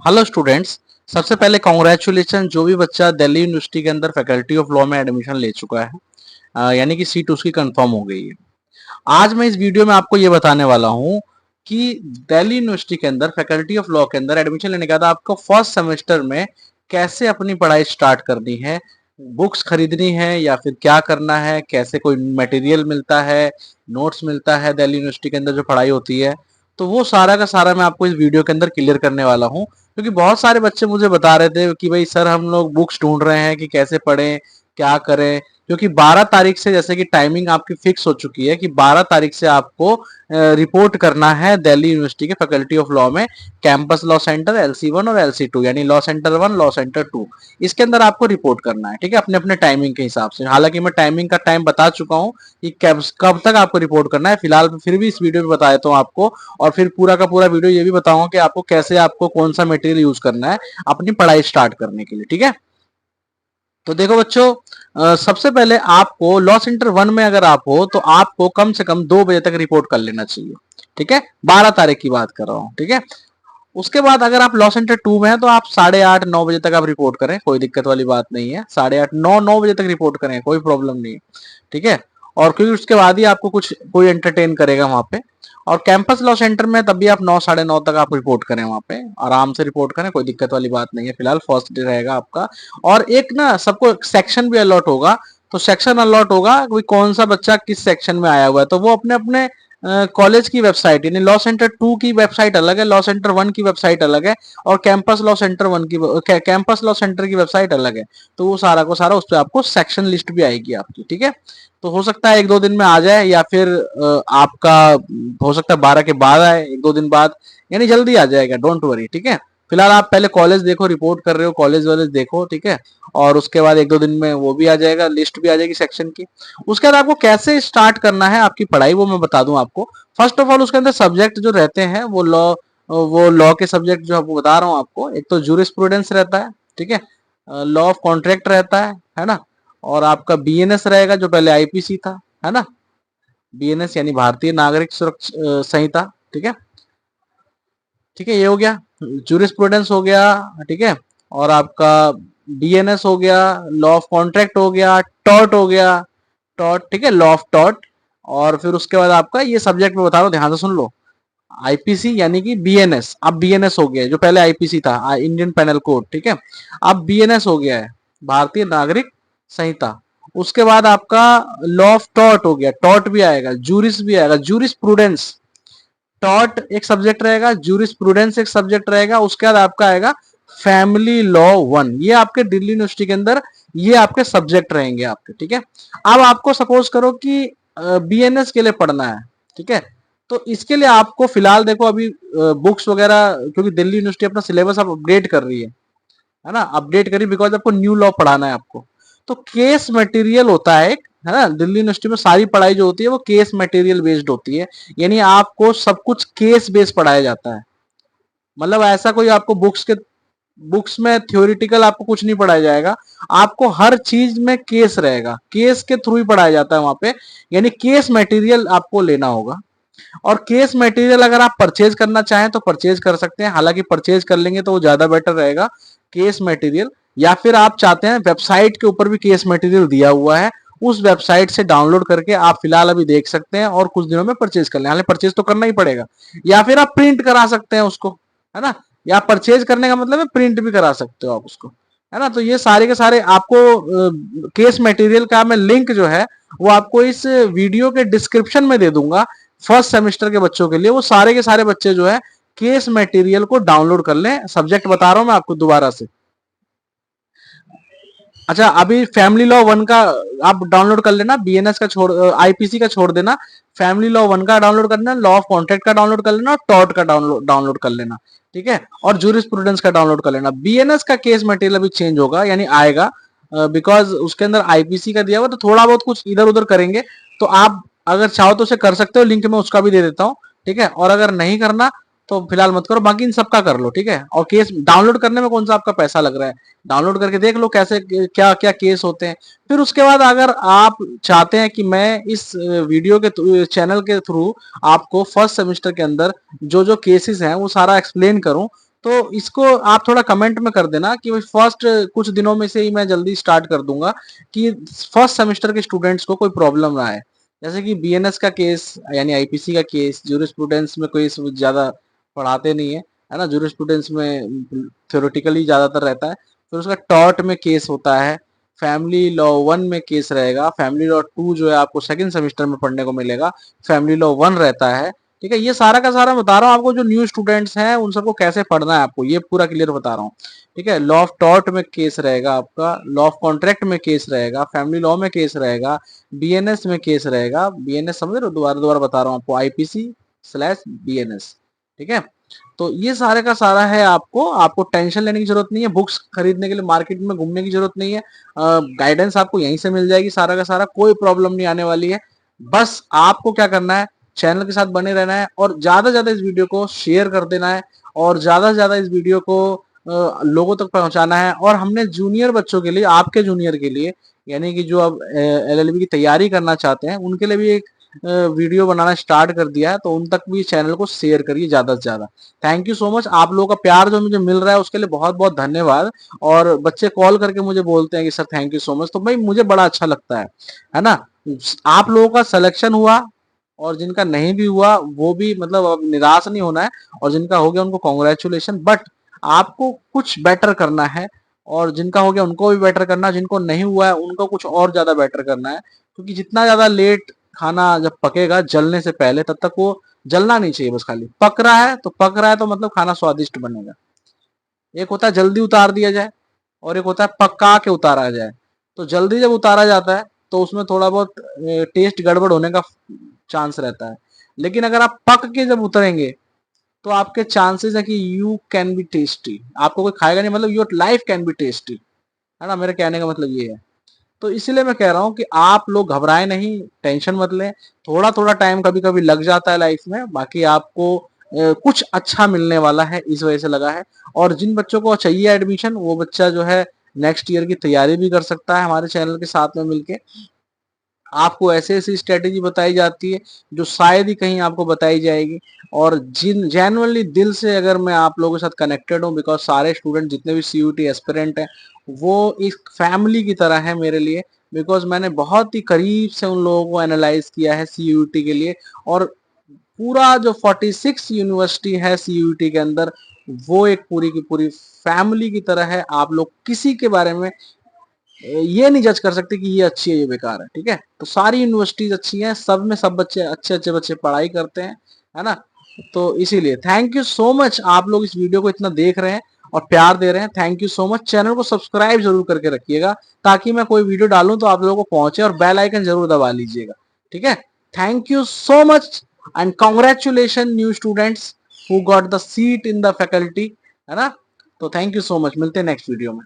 Hello students. सबसे पहले congratulation जो भी बच्चा दिल्ली यूनिवर्सिटी के अंदर फैकल्टी ऑफ लॉ में एडमिशन ले चुका है, यानी कि सीट उसकी कंफर्म हो गई है। आज मैं इस वीडियो में आपको ये बताने वाला हूँ कि दिल्ली यूनिवर्सिटी के अंदर फैकल्टी ऑफ लॉ के अंदर एडमिशन लेने के बाद आपको फर्स्ट सेमेस्टर में कैसे अपनी पढ़ाई स्टार्ट करनी है, बुक्स खरीदनी है या फिर क्या करना है, कैसे कोई मटेरियल मिलता है, नोट्स मिलता है दिल्ली यूनिवर्सिटी के अंदर जो पढ़ाई होती है। तो वो सारा का सारा मैं आपको इस वीडियो के अंदर क्लियर करने वाला हूँ, क्योंकि बहुत सारे बच्चे मुझे बता रहे थे कि भाई सर हम लोग बुक्स ढूंढ रहे हैं कि कैसे पढ़ें, क्या करें। क्योंकि 12 तारीख से जैसे कि टाइमिंग आपकी फिक्स हो चुकी है कि 12 तारीख से आपको रिपोर्ट करना है दिल्ली यूनिवर्सिटी के फैकल्टी ऑफ लॉ में, कैंपस लॉ सेंटर LC1 और LC2, यानी लॉ सेंटर 1 लॉ सेंटर 2। इसके अंदर आपको रिपोर्ट करना है, ठीक है, अपने अपने टाइमिंग के हिसाब से। हालांकि मैं टाइमिंग का टाइम बता चुका हूँ कि कब तक आपको रिपोर्ट करना है, फिलहाल फिर भी इस वीडियो में बता देता हूँ आपको। और फिर पूरा का पूरा वीडियो ये भी बताऊंगा कि आपको कैसे, आपको कौन सा मटेरियल यूज करना है अपनी पढ़ाई स्टार्ट करने के लिए, ठीक है। तो देखो बच्चों, सबसे पहले आपको लॉ सेंटर 1 में अगर आप हो तो आपको कम से कम 2 बजे तक रिपोर्ट कर लेना चाहिए, ठीक है। 12 तारीख की बात कर रहा हूँ, ठीक है। उसके बाद अगर आप लॉ सेंटर 2 में हैं तो आप 8:30-9 बजे तक आप रिपोर्ट करें, कोई दिक्कत वाली बात नहीं है। 8:30-9 बजे तक रिपोर्ट करें, कोई प्रॉब्लम नहीं है, ठीक है। और क्योंकि उसके बाद ही आपको कुछ कोई एंटरटेन करेगा वहां पे। और कैंपस लॉ सेंटर में तब भी आप 9-9:30 तक आप रिपोर्ट करें, वहां पे आराम से रिपोर्ट करें, कोई दिक्कत वाली बात नहीं है। फिलहाल फर्स्ट डे रहेगा आपका। और एक ना सबको सेक्शन भी अलॉट होगा, तो सेक्शन अलॉट होगा कोई कौन सा बच्चा किस सेक्शन में आया हुआ है, तो वो अपने अपने कॉलेज की वेबसाइट, यानी लॉ सेंटर 2 की वेबसाइट अलग है, लॉ सेंटर 1 की वेबसाइट अलग है, और कैंपस लॉ सेंटर 1 की कैंपस लॉ सेंटर की वेबसाइट अलग है। तो वो सारा को सारा उस पर आपको सेक्शन लिस्ट भी आएगी आपकी, ठीक है। तो हो सकता है 1-2 दिन में आ जाए, या फिर आपका हो सकता है 12 के बाद आए, 1-2 दिन बाद, यानी जल्दी आ जाएगा, डोंट वरी, ठीक है। फिलहाल आप पहले कॉलेज देखो, रिपोर्ट कर रहे हो कॉलेज वालेज देखो, ठीक है। और उसके बाद 1-2 दिन में वो भी आ जाएगा, लिस्ट भी आ जाएगी सेक्शन की। उसके बाद आपको कैसे स्टार्ट करना है आपकी पढ़ाई वो मैं बता दूं आपको। फर्स्ट ऑफ ऑल उसके अंदर सब्जेक्ट जो रहते हैं वो लॉ के सब्जेक्ट जो आपको बता रहा हूँ आपको, एक तो जूरिस्प्रूडेंस रहता है, ठीक है, लॉ ऑफ कॉन्ट्रैक्ट रहता है ना। और आपका BNS रहेगा जो पहले IPC था, है ना। BNS यानी भारतीय नागरिक सुरक्षा संहिता, ठीक है। ठीक है, ये हो गया, जूरिस्प्रूडेंस हो गया, ठीक है। और आपका BNS हो गया, लॉ ऑफ कॉन्ट्रैक्ट हो गया, टॉर्ट हो गया, टॉर्ट, ठीक है, लॉ ऑफ टॉर्ट। और फिर उसके बाद आपका ये सब्जेक्ट में बता रहा हूँ, ध्यान से सुन लो। IPC यानी कि BNS, अब BNS हो गया है, जो पहले IPC था, इंडियन पेनल कोड, ठीक है। अब BNS हो गया है, भारतीय नागरिक संहिता। उसके बाद आपका लॉ ऑफ टॉर्ट हो गया, टॉर्ट भी आएगा, जूरिस भी आएगा, जूरिस प्रूडेंस। टॉर्ट एक सब्जेक्ट रहेगा, जूरिस प्रूडेंस एक सब्जेक्ट रहेगा। उसके बाद आपका आएगा फैमिली लॉ 1। ये आपके दिल्ली यूनिवर्सिटी के अंदर ये आपके सब्जेक्ट रहेंगे आपके, ठीक है। अब आपको सपोज करो कि BNS के लिए पढ़ना है, ठीक है। तो इसके लिए आपको फिलहाल देखो अभी बुक्स वगैरह, क्योंकि दिल्ली यूनिवर्सिटी अपना सिलेबस अब अपडेट कर रही है ना, अपडेट करी, बिकॉज आपको न्यू लॉ पढ़ाना है आपको। तो केस मटेरियल होता है एक, है ना, दिल्ली यूनिवर्सिटी में सारी पढ़ाई जो होती है वो केस मटेरियल बेस्ड होती है, यानी आपको सब कुछ केस बेस्ड पढ़ाया जाता है। मतलब ऐसा कोई आपको बुक्स में थ्योरेटिकल आपको कुछ नहीं पढ़ाया जाएगा, आपको हर चीज में केस रहेगा, केस के थ्रू ही पढ़ाया जाता है वहां पे, यानी केस मटेरियल आपको लेना होगा। और केस मटेरियल अगर आप परचेज करना चाहें तो परचेज कर सकते हैं, हालांकि परचेज कर लेंगे तो वो ज्यादा बेटर रहेगा केस मटेरियल। या फिर आप चाहते हैं वेबसाइट के ऊपर भी केस मटेरियल दिया हुआ है, उस वेबसाइट से डाउनलोड करके आप फिलहाल अभी देख सकते हैं और कुछ दिनों में परचेज कर लें, हालांकि परचेज तो करना ही पड़ेगा। या फिर आप प्रिंट करा सकते हैं उसको, है ना। या परचेज करने का मतलब है प्रिंट भी करा सकते हो आप उसको, है ना। तो ये सारे के सारे आपको केस मटेरियल का मैं लिंक जो है वो आपको इस वीडियो के डिस्क्रिप्शन में दे दूंगा। फर्स्ट सेमेस्टर के बच्चों के लिए वो सारे के सारे बच्चे जो है केस मटेरियल को डाउनलोड कर लें। सब्जेक्ट बता रहा हूं मैं आपको दोबारा से। अच्छा, अभी फैमिली लॉ 1 का आप डाउनलोड कर लेना, BNS का छोड़, IPC का छोड़ देना, फैमिली लॉ 1 का डाउनलोड कर लेना, लॉ ऑफ कॉन्ट्रैक्ट का डाउनलोड कर लेना, और टॉर्ट का डाउनलोड कर लेना, ठीक है। और जूरिस्प्रूडेंस का डाउनलोड कर लेना। BNS का केस मटेरियल अभी चेंज होगा, यानी आएगा, बिकॉज उसके अंदर IPC का दिया हुआ, तो थोड़ा बहुत कुछ इधर उधर करेंगे। तो आप अगर चाहो तो उसे कर सकते हो, लिंक में उसका भी दे देता हूँ, ठीक है। और अगर नहीं करना तो फिलहाल मत करो, बाकी इन सबका कर लो, ठीक है। और केस डाउनलोड करने में कौन सा आपका पैसा लग रहा है, डाउनलोड करके देख लो कैसे क्या क्या केस होते हैं। फिर उसके बाद अगर आप चाहते हैं कि मैं इस वीडियो के चैनल के थ्रू आपको फर्स्ट सेमेस्टर के अंदर जो जो केसेस हैं वो सारा एक्सप्लेन करूं, तो इसको आप थोड़ा कमेंट में कर देना कि फर्स्ट कुछ दिनों में से ही मैं जल्दी स्टार्ट कर दूंगा कि फर्स्ट सेमेस्टर के स्टूडेंट्स को कोई प्रॉब्लम ना आए। जैसे कि बीएनएस का केस यानी आईपीसी का केस, ज्यूरिस्प्रूडेंस में कोई ज्यादा पढ़ाते नहीं है ना, ज्यूरिस्प्रूडेंस में थ्योरेटिकली ज्यादातर रहता है। फिर उसका टॉर्ट में केस होता है, फैमिली लॉ 1 में केस रहेगा, फैमिली लॉ 2 जो है आपको सेकंड सेमेस्टर में पढ़ने को मिलेगा, फैमिली लॉ 1 रहता है। ठीक है, ये सारा का सारा बता रहा हूँ आपको, जो न्यू स्टूडेंट्स हैं उन सबको कैसे पढ़ना है आपको ये पूरा क्लियर बता रहा हूँ। ठीक है, लॉ ऑफ टॉर्ट में केस रहेगा आपका, लॉ ऑफ कॉन्ट्रैक्ट में केस रहेगा, फैमिली लॉ में केस रहेगा, बीएनएस में केस रहेगा। बीएनएस समझ रहे हो, दोबारा दोबारा बता रहा हूँ आपको, आईपीसी/बीएनएस। ठीक है, तो ये सारे का सारा है। आपको टेंशन लेने की जरूरत नहीं है, बुक्स खरीदने के लिए मार्केट में घूमने की जरूरत नहीं है, गाइडेंस आपको यहीं से मिल जाएगी सारा का सारा, कोई प्रॉब्लम नहीं आने वाली है। बस आपको क्या करना है, चैनल के साथ बने रहना है और ज्यादा से ज्यादा इस वीडियो को शेयर कर देना है और ज्यादा से ज्यादा इस वीडियो को लोगों तक पहुंचाना है। और हमने जूनियर बच्चों के लिए, आपके जूनियर के लिए, यानी कि जो अब एलएलबी की तैयारी करना चाहते हैं उनके लिए भी एक वीडियो बनाना स्टार्ट कर दिया है, तो उन तक भी चैनल को शेयर करिए ज्यादा से ज्यादा। थैंक यू सो मच, आप लोगों का प्यार जो मुझे मिल रहा है उसके लिए बहुत बहुत धन्यवाद। और बच्चे कॉल करके मुझे बोलते हैं कि sir thank you so much, तो भाई मुझे बड़ा अच्छा लगता है ना। आप लोगों का सिलेक्शन हुआ और जिनका नहीं भी हुआ वो भी मतलब अब निराश नहीं होना है, और जिनका हो गया उनको कॉन्ग्रेचुलेशन। बट आपको कुछ बेटर करना है, और जिनका हो गया उनको भी बेटर करना है, जिनको नहीं हुआ है उनको कुछ और ज्यादा बेटर करना है। क्योंकि जितना ज्यादा लेट खाना जब पकेगा जलने से पहले, तब तक वो जलना नहीं चाहिए, बस खाली पक रहा है तो पक रहा है, तो मतलब खाना स्वादिष्ट बनेगा। एक होता है जल्दी उतार दिया जाए और एक होता है पका के उतारा जाए। तो जल्दी जब उतारा जाता है तो उसमें थोड़ा बहुत टेस्ट गड़बड़ होने का चांस रहता है। लेकिन अगर आप पक के जब उतरेंगे तो आपके चांसेस है कि यू कैन बी टेस्टी, आपको कोई खाएगा नहीं, मतलब your life can be tasty, है ना। मेरे कहने का मतलब ये है। तो इसीलिए मैं कह रहा हूँ कि आप लोग घबराए नहीं, टेंशन मत लें। थोड़ा थोड़ा टाइम कभी कभी लग जाता है लाइफ में, बाकी आपको कुछ अच्छा मिलने वाला है, इस वजह से लगा है। और जिन बच्चों को चाहिए एडमिशन, वो बच्चा जो है नेक्स्ट ईयर की तैयारी भी कर सकता है हमारे चैनल के साथ में मिलके। आपको ऐसे ऐसी स्ट्रेटेजी बताई जाती है जो शायद ही कहीं आपको बताई जाएगी। और जिन जेन्युइनली दिल से अगर मैं आप लोगों के साथ कनेक्टेड हूँ, बिकॉज सारे स्टूडेंट जितने भी सीयूटी एस्पिरेंट हैं वो एक फैमिली की तरह है मेरे लिए। बिकॉज मैंने बहुत ही करीब से उन लोगों को एनालाइज किया है सीयूटी के लिए। और पूरा जो 46 यूनिवर्सिटी है सीयूटी के अंदर, वो एक पूरी की पूरी फैमिली की तरह है। आप लोग किसी के बारे में ये नहीं जज कर सकते कि ये अच्छी है ये बेकार है। ठीक है, तो सारी यूनिवर्सिटीज अच्छी हैं, सब में सब बच्चे अच्छे अच्छे बच्चे पढ़ाई करते हैं, है ना। तो इसीलिए थैंक यू सो मच, आप लोग इस वीडियो को इतना देख रहे हैं और प्यार दे रहे हैं, thank you so much. Channel को सब्सक्राइब जरूर करके रखिएगा ताकि मैं कोई वीडियो डालूं तो आप लोगों को पहुंचे, और बेल आइकन जरूर दबा लीजिएगा। ठीक है, thank you so much and congratulation new students who got the seat in the faculty, है ना। तो थैंक यू सो मच, मिलते हैं नेक्स्ट वीडियो में।